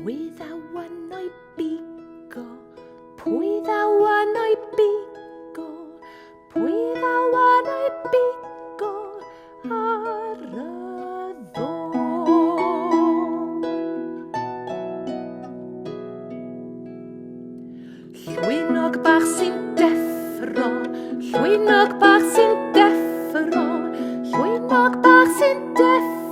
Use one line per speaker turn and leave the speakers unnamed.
Pwy ddawan o'i bigo, pwy ddawan o'i bigo, pwy ddawan o'i bigo ar y ddo. Llwynog bach sy'n deffro, llwynog bach sy'n deffro, llwynog bach sy'n deffro.